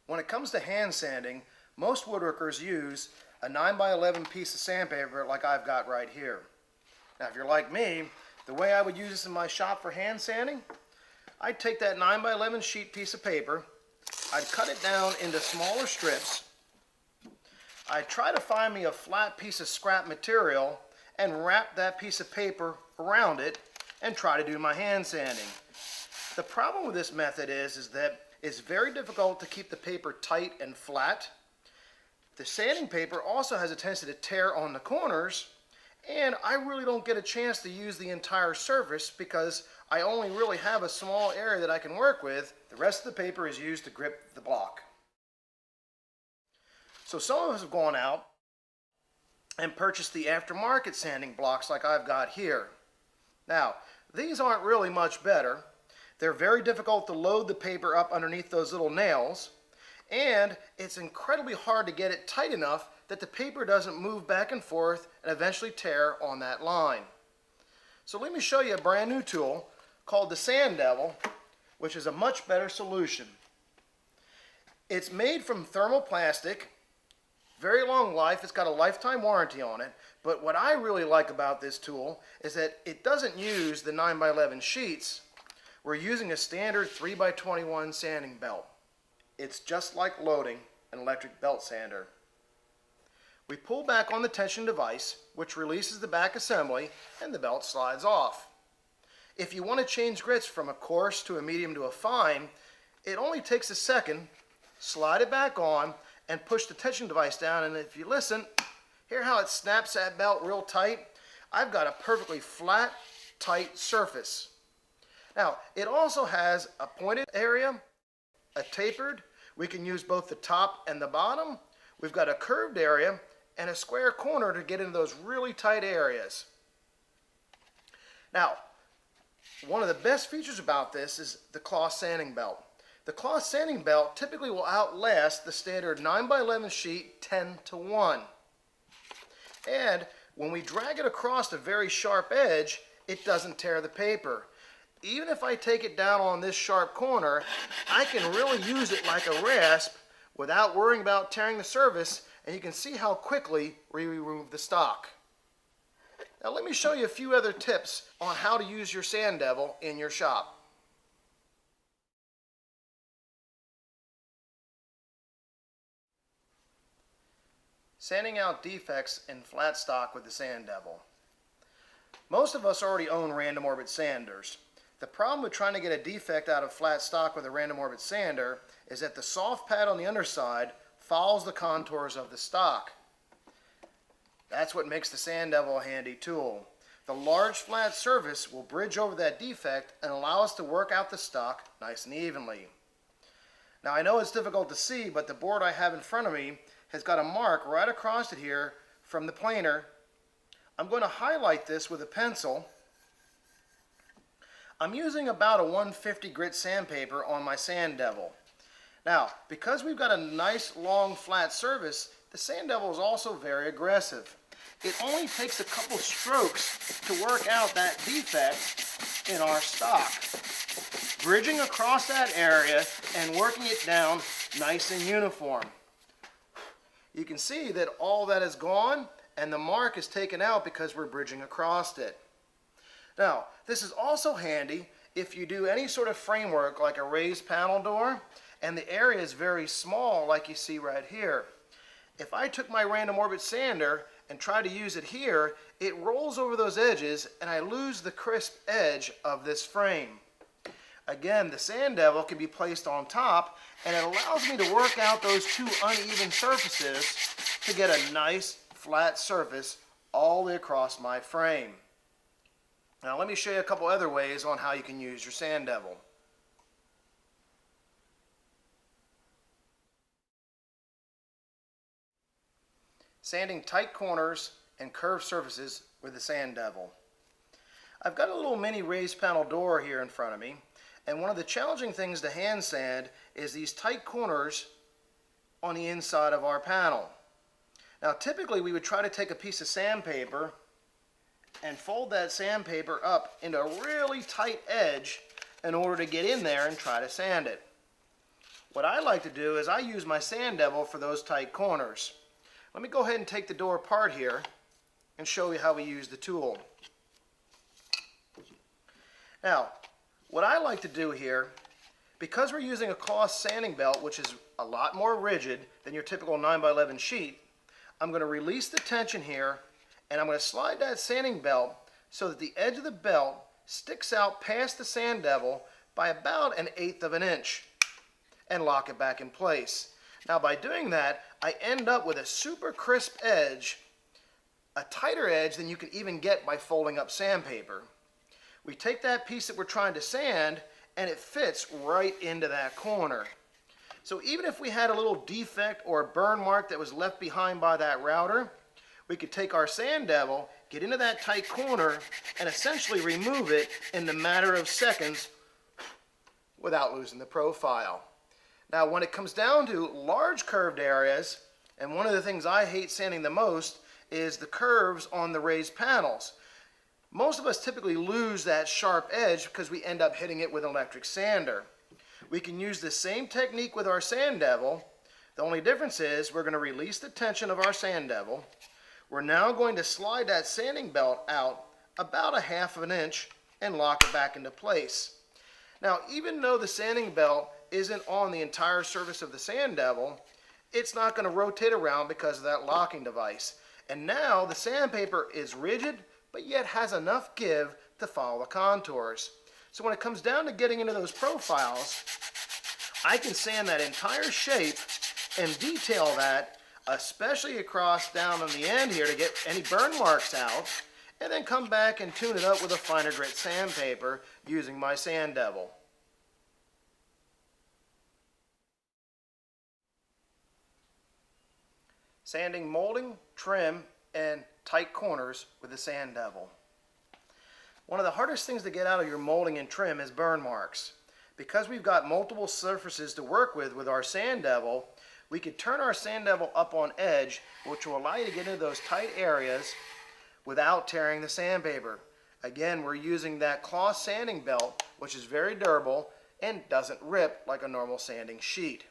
When it comes to hand sanding, most woodworkers use a 9x11 piece of sandpaper like I've got right here. Now if you're like me, the way I would use this in my shop for hand sanding, I'd take that 9x11 sheet piece of paper, I'd cut it down into smaller strips, I'd try to find me a flat piece of scrap material and wrap that piece of paper around it and try to do my hand sanding. The problem with this method is that it's very difficult to keep the paper tight and flat. The sanding paper also has a tendency to tear on the corners, and I really don't get a chance to use the entire surface because I only really have a small area that I can work with. The rest of the paper is used to grip the block. So some of us have gone out and purchased the aftermarket sanding blocks like I've got here. Now, these aren't really much better. They're very difficult to load the paper up underneath those little nails, and it's incredibly hard to get it tight enough that the paper doesn't move back and forth and eventually tear on that line. So let me show you a brand new tool called the Sand Devil, which is a much better solution. It's made from thermoplastic, very long life, it's got a lifetime warranty on it, but what I really like about this tool is that it doesn't use the 9x11 sheets. We're using a standard 3x21 sanding belt. It's just like loading an electric belt sander. We pull back on the tension device, which releases the back assembly, and the belt slides off. If you want to change grits from a coarse to a medium to a fine, it only takes a second. Slide it back on and push the tension device down, and if you listen, hear how it snaps that belt real tight? I've got a perfectly flat, tight surface. Now, it also has a pointed area, a tapered. We can use both the top and the bottom. We've got a curved area and a square corner to get into those really tight areas. Now, one of the best features about this is the cloth sanding belt. The cloth sanding belt typically will outlast the standard 9x11 sheet 10-to-1. And when we drag it across a very sharp edge, it doesn't tear the paper. Even if I take it down on this sharp corner, I can really use it like a rasp without worrying about tearing the surface, and you can see how quickly we remove the stock. Now let me show you a few other tips on how to use your Sand Devil in your shop. Sanding out defects in flat stock with the Sand Devil. Most of us already own random orbit sanders. The problem with trying to get a defect out of flat stock with a random orbit sander is that the soft pad on the underside follows the contours of the stock. That's what makes the Sand Devil a handy tool. The large flat surface will bridge over that defect and allow us to work out the stock nice and evenly. Now I know it's difficult to see, but the board I have in front of me has got a mark right across it here from the planer. I'm going to highlight this with a pencil. I'm using about a 150 grit sandpaper on my Sand Devil. Now, because we've got a nice long flat surface, the Sand Devil is also very aggressive. It only takes a couple strokes to work out that defect in our stock. Bridging across that area and working it down nice and uniform. You can see that all that is gone and the mark is taken out because we're bridging across it. Now, this is also handy if you do any sort of framework like a raised panel door and the area is very small like you see right here. If I took my random orbit sander and try to use it here, it rolls over those edges and I lose the crisp edge of this frame. Again, the Sand Devil can be placed on top and it allows me to work out those two uneven surfaces to get a nice flat surface all the way across my frame. Now let me show you a couple other ways on how you can use your Sand Devil. Sanding tight corners and curved surfaces with the Sand Devil. I've got a little mini raised panel door here in front of me, and one of the challenging things to hand sand is these tight corners on the inside of our panel. Now typically we would try to take a piece of sandpaper and fold that sandpaper up into a really tight edge in order to get in there and try to sand it. What I like to do is I use my Sand Devil for those tight corners. Let me go ahead and take the door apart here and show you how we use the tool. Now, what I like to do here, because we're using a cloth sanding belt, which is a lot more rigid than your typical 9x11 sheet, I'm going to release the tension here, and I'm going to slide that sanding belt so that the edge of the belt sticks out past the Sand Devil by about 1/8 of an inch, and lock it back in place. Now by doing that, I end up with a super crisp edge, a tighter edge than you can even get by folding up sandpaper. We take that piece that we're trying to sand and it fits right into that corner. So even if we had a little defect or a burn mark that was left behind by that router, we could take our Sand Devil, get into that tight corner, and essentially remove it in the matter of seconds without losing the profile. Now when it comes down to large curved areas, and one of the things I hate sanding the most is the curves on the raised panels. Most of us typically lose that sharp edge because we end up hitting it with an electric sander. We can use the same technique with our Sand Devil. The only difference is we're going to release the tension of our Sand Devil. We're now going to slide that sanding belt out about 1/2 of an inch and lock it back into place. Now, even though the sanding belt isn't on the entire surface of the Sand Devil, it's not going to rotate around because of that locking device. And now the sandpaper is rigid, but yet has enough give to follow the contours. So when it comes down to getting into those profiles, I can sand that entire shape and detail that, especially across down on the end here to get any burn marks out, and then come back and tune it up with a finer grit sandpaper using my Sand Devil. Sanding molding, trim, and tight corners with the Sand Devil. One of the hardest things to get out of your molding and trim is burn marks. Because we've got multiple surfaces to work with our Sand Devil, we could turn our Sand Devil up on edge, which will allow you to get into those tight areas without tearing the sandpaper. Again, we're using that cloth sanding belt, which is very durable and doesn't rip like a normal sanding sheet.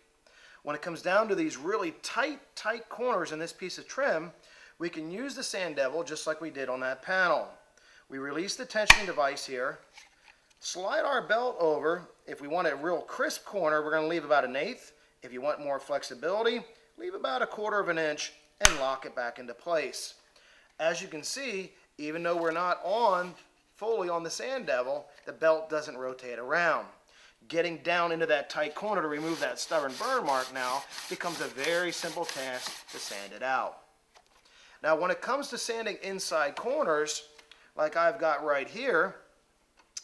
When it comes down to these really tight corners in this piece of trim, we can use the Sand Devil just like we did on that panel. We release the tensioning device here, slide our belt over. If we want a real crisp corner, we're going to leave about 1/8. If you want more flexibility, leave about 1/4 of an inch and lock it back into place. As you can see, even though we're not fully on the Sand Devil, the belt doesn't rotate around. Getting down into that tight corner to remove that stubborn burn mark now becomes a very simple task to sand it out. Now when it comes to sanding inside corners, like I've got right here,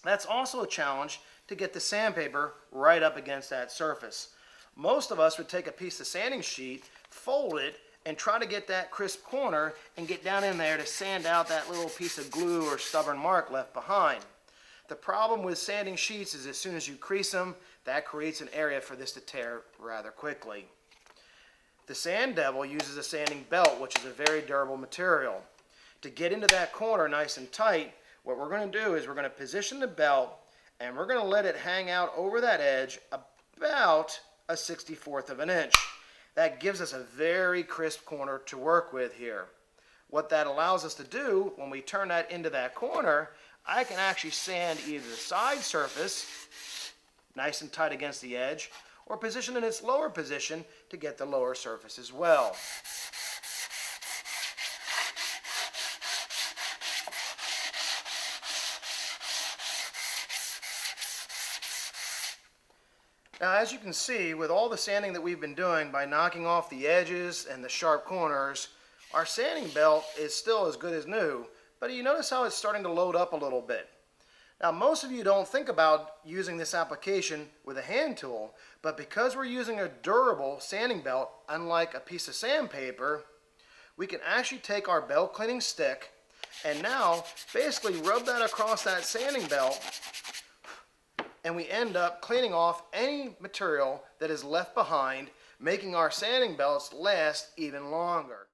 that's also a challenge to get the sandpaper right up against that surface. Most of us would take a piece of sanding sheet, fold it, and try to get that crisp corner and get down in there to sand out that little piece of glue or stubborn mark left behind. The problem with sanding sheets is as soon as you crease them, that creates an area for this to tear rather quickly. The Sand Devil uses a sanding belt, which is a very durable material. To get into that corner nice and tight, what we're going to do is we're going to position the belt and we're going to let it hang out over that edge about 1/64 of an inch. That gives us a very crisp corner to work with here. What that allows us to do when we turn that into that corner, I can actually sand either the side surface nice and tight against the edge, or position in its lower position to get the lower surface as well. Now as you can see, with all the sanding that we've been doing by knocking off the edges and the sharp corners, our sanding belt is still as good as new, but you notice how it's starting to load up a little bit. Now most of you don't think about using this application with a hand tool, but because we're using a durable sanding belt, unlike a piece of sandpaper, we can actually take our belt cleaning stick and now basically rub that across that sanding belt, and we end up cleaning off any material that is left behind, making our sanding belts last even longer.